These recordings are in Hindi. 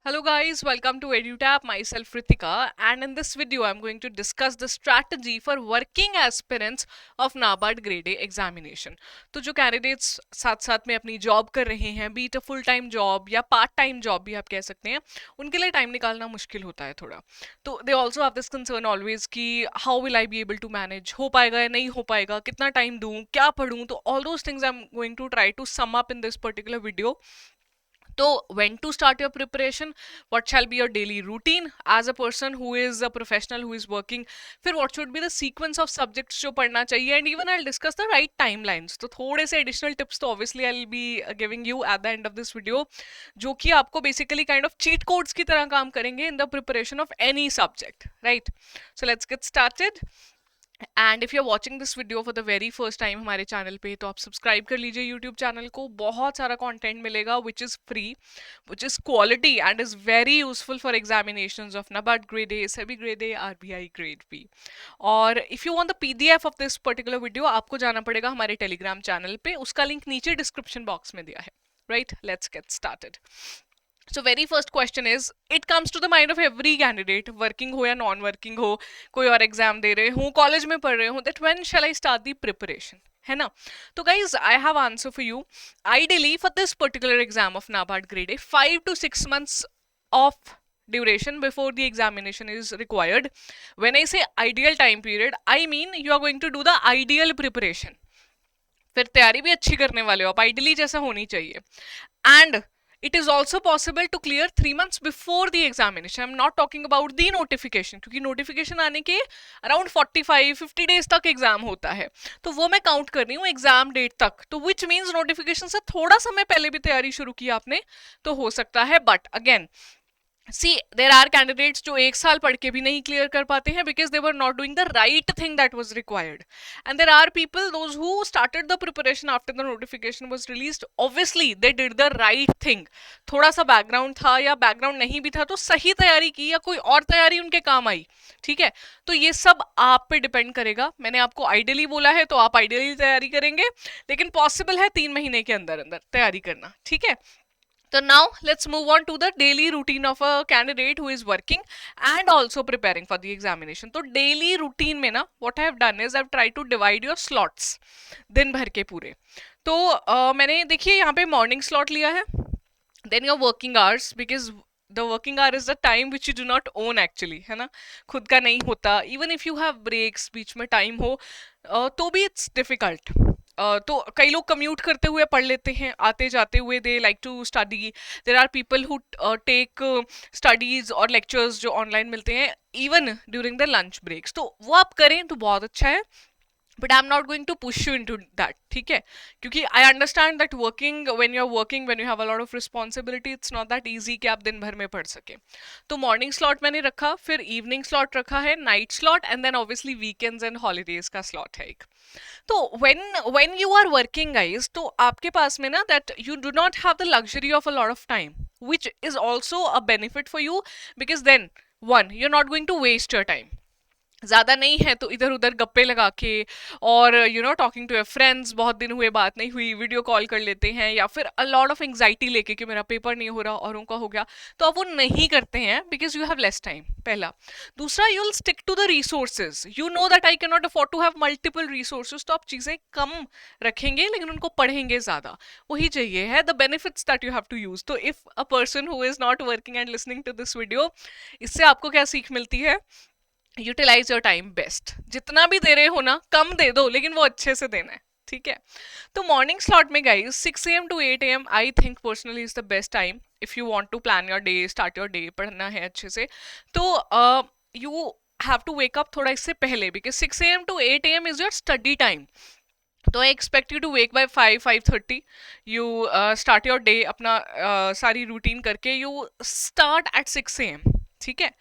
Hello guys, welcome to EduTap. Myself Ritika, and in this video I'm going to discuss the strategy for working aspirants of NABARD Grade A examination. तो जो कैंडिडेट्स साथ साथ में अपनी जॉब कर रहे हैं, B it a full time job या पार्ट टाइम जॉब भी आप कह सकते हैं, उनके लिए टाइम निकालना मुश्किल होता है थोड़ा. तो they also have this concern always कि how will I be able to manage, हो पाएगा या नहीं हो पाएगा, कितना टाइम दूं, क्या पढ़ूं. तो all those things I am going to try to sum up in this particular video. So, when to start your preparation, what shall be your daily routine as a person who is a professional who is working, फिर what should be the sequence of subjects जो पढ़ना चाहिए, and even I'll discuss the right timelines. तो थोड़े से additional tips तो obviously I'll be giving you at the end of this video, जो कि आपको basically kind of cheat codes की तरह काम करेंगे in the preparation of any subject, right? So let's get started. And if you are watching this video for the very first time हमारे चैनल पे, तो आप सब्सक्राइब कर लीजिए यूट्यूब चैनल को. बहुत सारा कंटेंट मिलेगा which is free, which is quality and is very useful for examinations of NABARD grade A, SEBI grade A, RBI grade B. और if you want the PDF of this particular video, आपको जाना पड़ेगा हमारे टेलीग्राम चैनल पे. उसका लिंक नीचे डिस्क्रिप्शन बॉक्स में दिया है. Right, let's get started. So very first question is, it comes to the mind of every candidate, working हो या नॉन वर्किंग हो, कोई और एग्जाम दे रहे हो, कॉलेज में पढ़ रहे हो, that when shall I start the preparation, है ना. तो guys, I have answer for you. Ideally for this particular exam of NABARD grade A, 5 to 6 months of duration before the examination is required. When I say ideal time period, I mean you are going to do the ideal preparation. फिर तैयारी भी अच्छी करने वाले हो आप, आइडियली जैसा होनी चाहिए. And it is also possible to clear 3 months before the examination. I'm not talking about the notification, क्योंकि notification आने के around 45-50 days तक एग्जाम होता है, तो वो मैं काउंट कर रही हूँ एग्जाम डेट तक. तो which means notification से थोड़ा समय पहले भी तैयारी शुरू की आपने तो हो सकता है. But again See, there are candidates जो एक साल पढ़ के भी नहीं क्लियर कर पाते हैं because they were not doing the right thing that was required. And there are people, those who started the preparation after the notification was released, obviously they did the right thing. थोड़ा सा बैकग्राउंड था या बैकग्राउंड नहीं भी था तो सही तैयारी की या कोई और तैयारी उनके काम आई. ठीक है, तो ये सब आप पे डिपेंड करेगा. मैंने आपको आइडियली बोला है तो आप आइडियली तैयारी करेंगे, लेकिन पॉसिबल है 3 महीने के अंदर अंदर तैयारी करना. ठीक है, so now let's move on to the daily routine of a candidate who is working and also preparing for the examination. तो daily routine में ना what I have done is I've tried to divide your slots दिन भर के पूरे. तो मैंने देखिए यहाँ पे morning slot लिया है, then your working hours, because the working hour is the time which you do not own actually, है ना, खुद का नहीं होता. even if you have breaks, बीच में time हो तो भी it's difficult. तो कई लोग कम्यूट करते हुए पढ़ लेते हैं, आते जाते हुए they like to study. There are people who take studies और लेक्चर्स जो ऑनलाइन मिलते हैं even during the lunch breaks, तो वो आप करें तो बहुत अच्छा है. But I am not going to push you into that. ठीक है, क्योंकि I understand that working when you are working, when you have a lot of responsibility, it's not that easy कि आप दिन भर में पढ़ सके. तो मॉर्निंग स्लॉट मैंने रखा, फिर इवनिंग स्लॉट रखा है, night slot, and then obviously weekends and holidays का स्लॉट है एक. तो when you are working guys, तो आपके पास में ना that you do not have the luxury of a lot of time, which is also a benefit for you, because then one, you're not going to waste your time. ज़्यादा नहीं है तो इधर उधर गप्पे लगा के और you know talking to your friends, बहुत दिन हुए बात नहीं हुई, वीडियो कॉल कर लेते हैं, या फिर अ लॉट ऑफ एंग्जाइटी लेके कि मेरा पेपर नहीं हो रहा और उनका हो गया, तो आप वो नहीं करते हैं because you have less time. पहला. दूसरा, you will stick to the resources. You know that I can not afford to have multiple resources, तो आप चीज़ें कम रखेंगे लेकिन उनको पढ़ेंगे ज़्यादा. वही चाहिए है the benefits that you have to use. तो if a person who is not working and listening to this video, इससे आपको क्या सीख मिलती है? Utilize your time best. जितना भी दे रहे हो ना, कम दे दो लेकिन वो अच्छे से देना है. ठीक है, तो मॉर्निंग स्लॉट में guys 6 AM to 8 AM I think personally is the best time if you want to plan your day, start your day, पढ़ना है अच्छे से. तो you have to wake up थोड़ा इससे पहले, because 6 AM to 8 AM is your study time. तो I expect you to wake by 5-5:30. You start your day अपना सारी रूटीन करके, यू स्टार्ट एट 6 AM. ठीक है,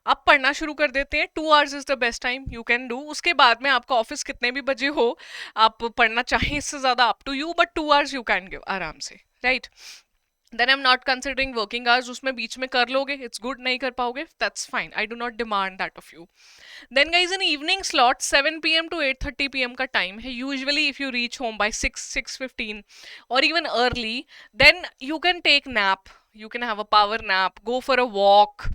आप पढ़ना शुरू कर देते हैं. 2 hours is the best time you can do. उसके बाद में आपका ऑफिस कितने भी बजे हो, आप पढ़ना चाहें इससे ज़्यादा up to you, but 2 hours you can give आराम से. Right, then I am not considering working hours. उसमें बीच में कर लोगे, इट्स गुड. नहीं कर पाओगे, that's fine, I do not demand that of you. Then guys in evening slot 7 PM to 8:30 PM का टाइम है. Usually if you reach home by 6-6:15 और even early, then you can take nap. you can have a power nap, go for a walk.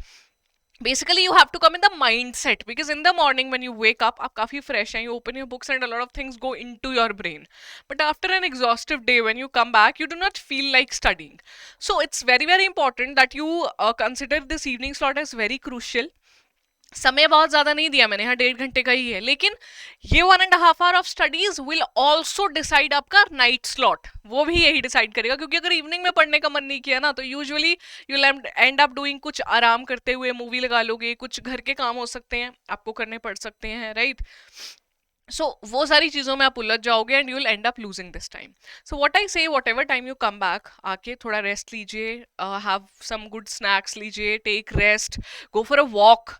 Basically you have to come in the mindset, because in the morning when you wake up आप काफी fresh हैं, you open your books and a lot of things go into your brain, but after an exhaustive day when you come back you do not feel like studying. So it's very very important that you consider this evening slot as very crucial. समय बहुत ज्यादा नहीं दिया मैंने, यहाँ 1.5 घंटे का ही है, लेकिन ये 1.5 hour of studies will also decide आपका नाइट स्लॉट, वो भी यही डिसाइड करेगा, क्योंकि अगर इवनिंग में पढ़ने का मन नहीं किया ना तो usually you and up doing कुछ आराम करते हुए, मूवी लगा लोगे, कुछ घर के काम हो सकते हैं आपको करने पड़ सकते हैं, राइट? सो वो सारी चीज़ों में आप उलझ जाओगे and you will end up losing this time. So what I say, whatever time you come back, आके थोड़ा रेस्ट लीजिए, हैव सम गुड स्नैक्स लीजिए, take rest, go for a walk,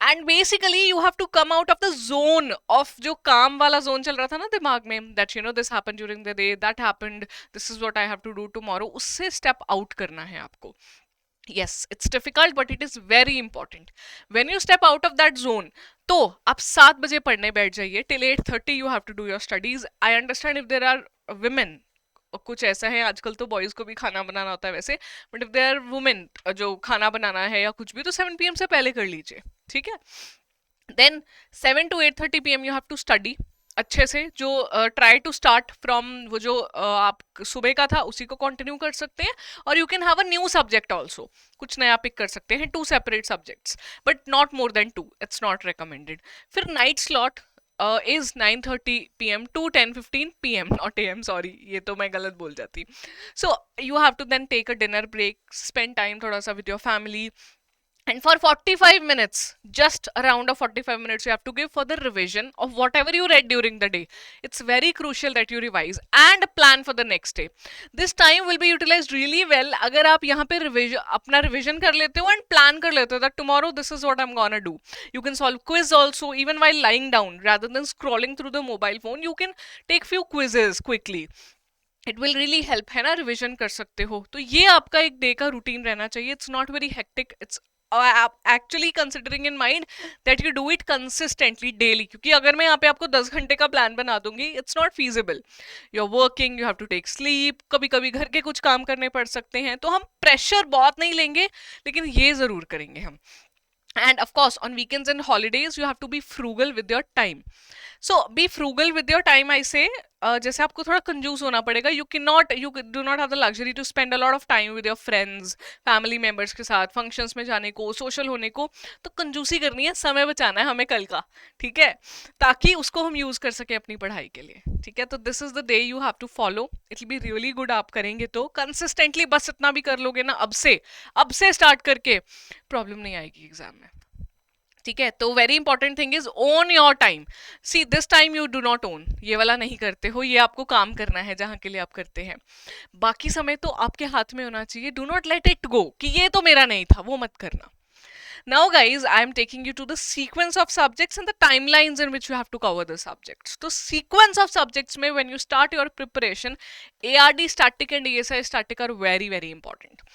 and basically you have to come out of the zone of जो काम वाला जोन चल रहा था ना दिमाग में, that you know this happened during the day, that happened, this is what I have to do tomorrow, उससे स्टेप आउट करना है आपको. Yes, it's difficult but it is very important. When you step out of that zone, तो आप 7 बजे पढ़ने बैठ जाइए, till 8:30 you have to do your studies. I understand if there are women, कुछ ऐसा है आजकल तो बॉयज को भी खाना बनाना होता है वैसे, but if there are women जो खाना बनाना है या कुछ भी, तो 7 PM से पहले कर लीजिए, ठीक है? Then 7 to 8:30 PM you have to study अच्छे से, जो ट्राई टू स्टार्ट फ्रॉम वो जो आप सुबह का था उसी को कंटिन्यू कर सकते हैं, और you can have a new subject also, कुछ नया पिक कर सकते हैं, 2 separate subjects, but not more than 2, it's not recommended. फिर night slot is 9:30 PM to 10:15 PM, not AM, sorry, ये तो मैं गलत बोल जाती. So you have to then take a dinner break, spend time थोड़ा सा with your family, and for 45 minutes, just around of 45 minutes you have to give for the revision of whatever you read during the day. It's very crucial that you revise and plan for the next day. This time will be utilized really well अगर आप यहाँ पे अपना revision कर लेते हो and plan कर लेते हो that tomorrow this is what I'm gonna do. You can solve quiz also even while lying down, rather than scrolling through the mobile phone. You can take few quizzes quickly. It will really help, है ना? रिविजन कर सकते हो. तो ये आपका एक डे का रूटीन रहना चाहिए. It's not very hectic, it's actually considering in mind that you do it consistently daily, क्योंकि अगर मैं यहाँ पे आपको 10 घंटे का प्लान बना दूंगी, it's not feasible. You are working, you have to take sleep, कभी कभी घर के कुछ काम करने पड़ सकते हैं, तो हम प्रेशर बहुत नहीं लेंगे, लेकिन ये जरूर करेंगे हम. And of course on weekends and holidays you have to be frugal with your time. So be frugal with your time, I say. जैसे आपको थोड़ा कंजूस होना पड़ेगा. You do not have the luxury to spend a lot of time with your friends, family members के साथ, functions में जाने को, social होने को. तो कंजूसी करनी है, समय बचाना है हमें कल का, ठीक है, ताकि उसको हम यूज कर सके अपनी पढ़ाई के लिए, ठीक है? तो this is the day you have to follow. It will be really good. आप करेंगे तो कंसिस्टेंटली, बस इतना भी कर लोगे ना अब से स्टार्ट करके, प्रॉब्लम नहीं आएगी एग्जाम में, ठीक है? तो very important thing is own your time. See this time you do not own, ये वाला नहीं करते हो, ये आपको काम करना है जहां के लिए आप करते हैं. बाकी समय तो आपके हाथ में होना चाहिए. Do not let it go कि ये तो मेरा नहीं था, वो मत करना. Now guys, I am taking you to the sequence of subjects and the timelines in which you have to cover the subjects. तो sequence of subjects में when you start your preparation, ARD static and ESI static are very very important.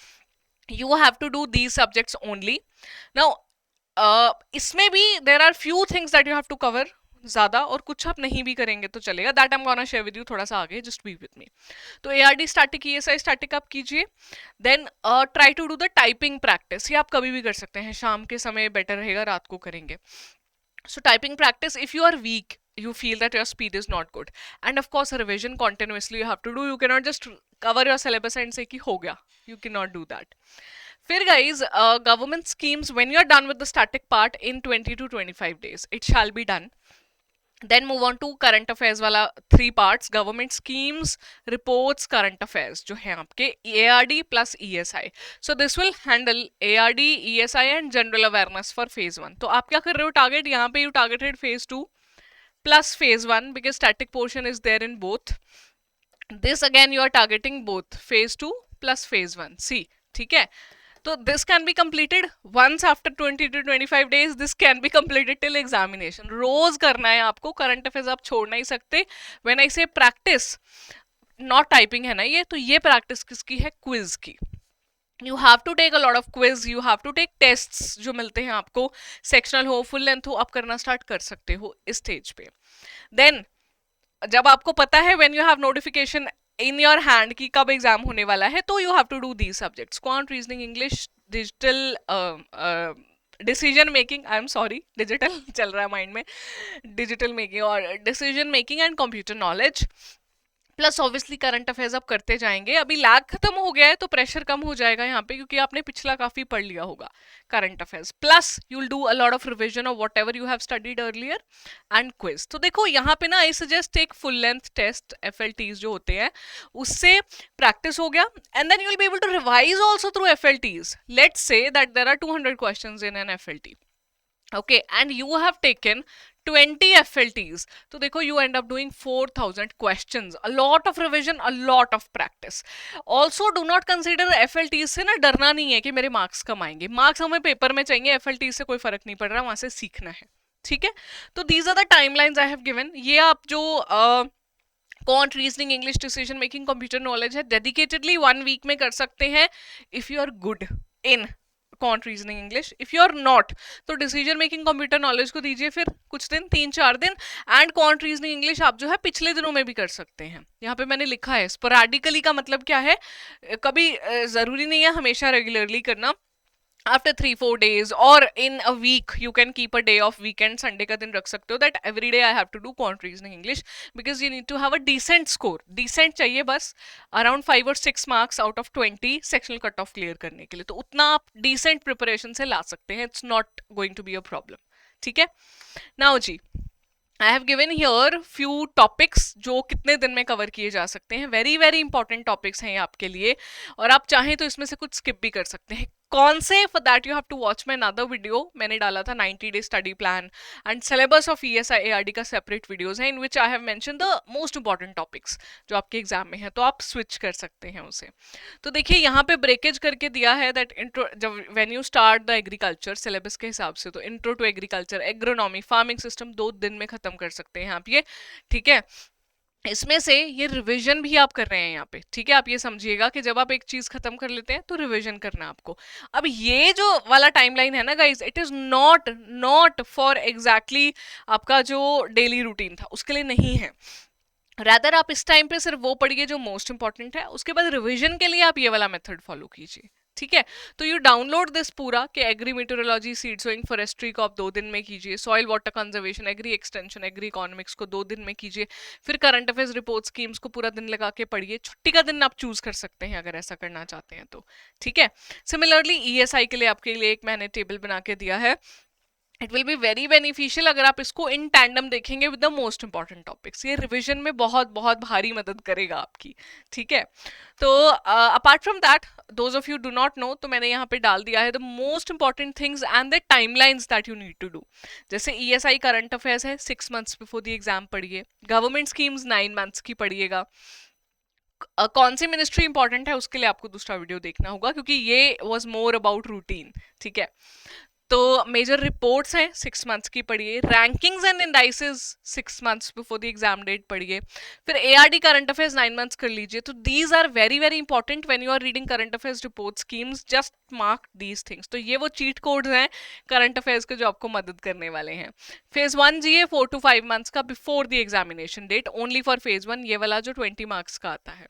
You have to do these subjects only. Now इसमें भी there are few things that you have to cover ज्यादा, और कुछ आप नहीं भी करेंगे तो चलेगा. That I am gonna share with you थोड़ा सा आगे, जस्ट बी विद मी. तो ARD स्टैटिक, ESI स्टैटिक आप कीजिए. Then try to do the typing practice. ये आप कभी भी कर सकते हैं, शाम के समय बेटर रहेगा, रात को करेंगे. So typing practice, if you are weak, you feel that your speed is not good, and of course revision continuously you have to do. You cannot just cover your syllabus and say कि हो गया. You cannot do that. फिर guys, government schemes, when you are done with the static part in 20 to 25 days, it shall be done. Then move on to current affairs वाला 3 parts, government schemes, reports, current affairs जो हैं आपके ARD plus ESI. So this will handle ARD, ESI and general awareness for phase 1. तो आप क्या कर रहे हो टारगेट? यहाँ पे you targeted phase 2 plus phase 1 because static portion is there in both. This again you are targeting both phase 2 plus phase 1. See, ठीक है? So this can be completed once after 20 to 25 days. This can be completed till examination. रोज करना है आपको. करंट अफेयर्स आप छोड़ नहीं सकते. When I say practice, not typing है ना ये, तो ये practice किसकी है? क्विज की. You have to take a lot of quiz. You have to take tests जो मिलते हैं आपको. Sectional हो, full length हो, आप करना start कर सकते हो इस stage पे. Then जब आपको पता है when you have notification in your hand कि कब एग्जाम होने वाला है, तो you have to do these subjects, quant, reasoning, English, digital decision making, I am sorry digital चल रहा है माइंड में, डिजिटल मेकिंग और decision making and computer knowledge, plus obviously current affairs आप करते जाएंगे। अभी लैग खत्म हो गया है तो प्रेशर कम हो जाएगा यहाँ पे, क्योंकि आपने पिछला काफी पढ़ लिया होगा current affairs, plus you will do a lot of revision of whatever you have studied earlier and quiz. तो देखो यहाँ पे ना आई सजेस्ट एक फुल लेंथ टेस्ट FLTs जो होते हैं, उससे प्रैक्टिस हो गया, and then you will be able to revise also through FLTs। Let's say that there are 200 questions in an FLT, okay, and you have taken 20 FLTs, तो देखो you end up doing 4000 questions, a lot of revision, a lot of practice. Also do not consider FLTs से ना डरना नहीं है कि मेरे मार्क्स कम आएंगे, मार्क्स हमें पेपर में चाहिए, FLTs से कोई फर्क नहीं पड़ रहा, वहां से सीखना है, ठीक है। तो these are the timelines I have given। ये आप जो quant, reasoning, English, decision making, computer knowledge है, डेडिकेटेडली 1 वीक में कर सकते हैं if you are good in quant, reasoning, English. If you are not, तो डिसीजन मेकिंग, कंप्यूटर नॉलेज को दीजिए फिर कुछ दिन, 3-4 दिन, एंड क्वांट, रीजनिंग, इंग्लिश आप जो है पिछले दिनों में भी कर सकते हैं। यहाँ पे मैंने लिखा है स्पोरेडिकली का मतलब क्या है, कभी जरूरी नहीं है हमेशा रेगुलरली करना। आफ्टर 3-4 days और in a week you can keep a day off weekend, Sunday का दिन रख सकते हो, that every day I have to do quant, reasoning, English, because you need to have a decent score. Decent चाहिए बस, अराउंड 5 और 6 marks out of 20 sectional cut off clear करने के लिए, तो उतना आप डिसेंट प्रिपरेशन से ला सकते हैं, it's not going to be a problem, ठीक है। नाउ जी, I have given here few topics जो कितने दिन में कवर किए जा सकते हैं, वेरी वेरी इंपॉर्टेंट टॉपिक्स हैं ये आपके लिए, और आप चाहें तो इसमें से कुछ स्किप भी कर सकते हैं। कौन से, for that you have to watch my another video, मैंने डाला था 90 day study plan and syllabus of ESI ARD का सेपरेट वीडियोज है, in which I have mention the most important topics जो आपके एग्जाम में है, तो आप स्विच कर सकते हैं उसे। तो देखिए यहाँ पे ब्रेकेज करके दिया है दैट इंट्रो, जब when you start the agriculture syllabus के हिसाब से, तो intro to agriculture, agronomy, farming system 2 दिन में खत्म कर सकते हैं आप ये, ठीक है। इसमें से ये रिवीजन भी आप कर रहे हैं यहाँ पे, ठीक है। आप ये समझिएगा कि जब आप एक चीज खत्म कर लेते हैं तो रिवीजन करना है आपको। अब ये जो वाला टाइमलाइन है ना guys, it is not for exactly आपका जो डेली रूटीन था उसके लिए नहीं है, रैदर आप इस टाइम पे सिर्फ वो पढ़िए जो मोस्ट इंपॉर्टेंट है, उसके बाद रिवीजन के लिए आप ये वाला मेथड फॉलो कीजिए, ठीक है। तो यू डाउनलोड दिस पूरा कि agri meteorology, seed sowing, forestry को आप 2 दिन में कीजिए, soil water conservation, agri extension, agri economics को 2 दिन में कीजिए, फिर करंट अफेयर्स, रिपोर्ट, स्कीम्स को पूरा दिन लगा के पढ़िए, छुट्टी का दिन आप चूज कर सकते हैं अगर ऐसा करना चाहते हैं तो, ठीक है। सिमिलरली ESI के लिए आपके लिए एक मैंने टेबल बना के दिया है, it will be very beneficial अगर आप इसको इन टैंडम देखेंगे with the most important topics, ये रिविजन में बहुत बहुत भारी मदद करेगा आपकी, ठीक है। तो apart from that, those of you do not know, तो मैंने यहाँ पे डाल दिया है the most important things and the timelines that you need to do. जैसे ESI करंट अफेयर्स है, 6 months बिफोर द एग्जाम पढ़िए, गवर्नमेंट स्कीम्स 9 months की पढ़िएगा, कौन सी मिनिस्ट्री इंपॉर्टेंट है उसके लिए आपको दूसरा वीडियो देखना होगा, क्योंकि ये वॉज मोर अबाउट रूटीन, ठीक है। तो मेजर रिपोर्ट्स हैं 6 months की पढ़िए, rankings and indices 6 months before the exam date पढ़िए, फिर ARD करंट अफेयर्स 9 months कर लीजिए। तो these are very very important when you are reading current affairs, report, schemes, just mark these things. तो ये वो चीट कोड्स हैं करंट अफेयर्स के जो आपको मदद करने वाले हैं। फेज 1 GA 4 to 5 months का before the examination date, only for phase 1, ये वाला जो 20 marks का आता है,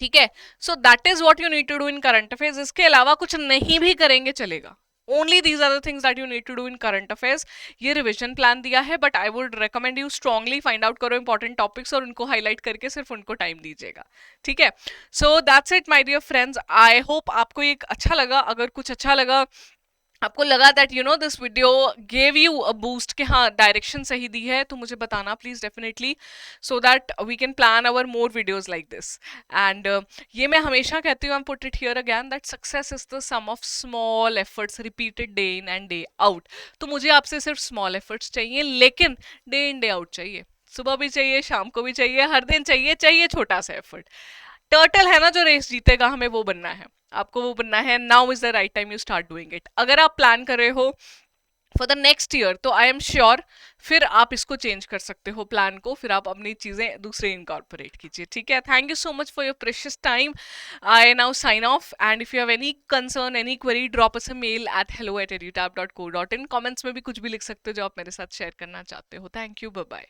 ठीक है। So that is what you need to do in current affairs. इसके अलावा कुछ नहीं भी करेंगे चलेगा, only these are the things that you need to do in current affairs. ये रिविजन प्लान दिया है, but I would recommend you strongly find out करो इंपॉर्टेंट टॉपिक्स और उनको हाईलाइट करके सिर्फ उनको टाइम दीजिएगा, ठीक है। So that's it my dear friends, I hope आपको ये अच्छा लगा। अगर कुछ अच्छा लगा, आपको लगा that you know this video gave you a boost कि हाँ डायरेक्शन सही दी है, तो मुझे बताना please definitely, so that we can plan our more videos like this. And ये मैं हमेशा कहती हूँ, I put it here again, that success is the sum of small efforts repeated day in and day out. तो मुझे आपसे सिर्फ स्मॉल एफर्ट्स चाहिए, लेकिन डे इन डे आउट चाहिए, सुबह भी चाहिए, शाम को भी चाहिए, हर दिन चाहिए, चाहिए छोटा सा एफर्ट। टर्टल है ना जो रेस जीतेगा, हमें वो बनना है, आपको वो बनना है। Now is the right time you start doing it. अगर आप प्लान कर रहे हो फॉर द नेक्स्ट ईयर, तो आई एम श्योर फिर आप इसको चेंज कर सकते हो प्लान को, फिर आप अपनी चीजें दूसरे इनकॉर्पोरेट कीजिए, ठीक है। Thank you so much for your precious time. I now sign off, and if you have any concern, any query, drop us a mail at hello@edutab.co.in। Comments में भी कुछ भी लिख सकते हो जो आप मेरे साथ शेयर करना चाहते हो। Thank you, bye bye.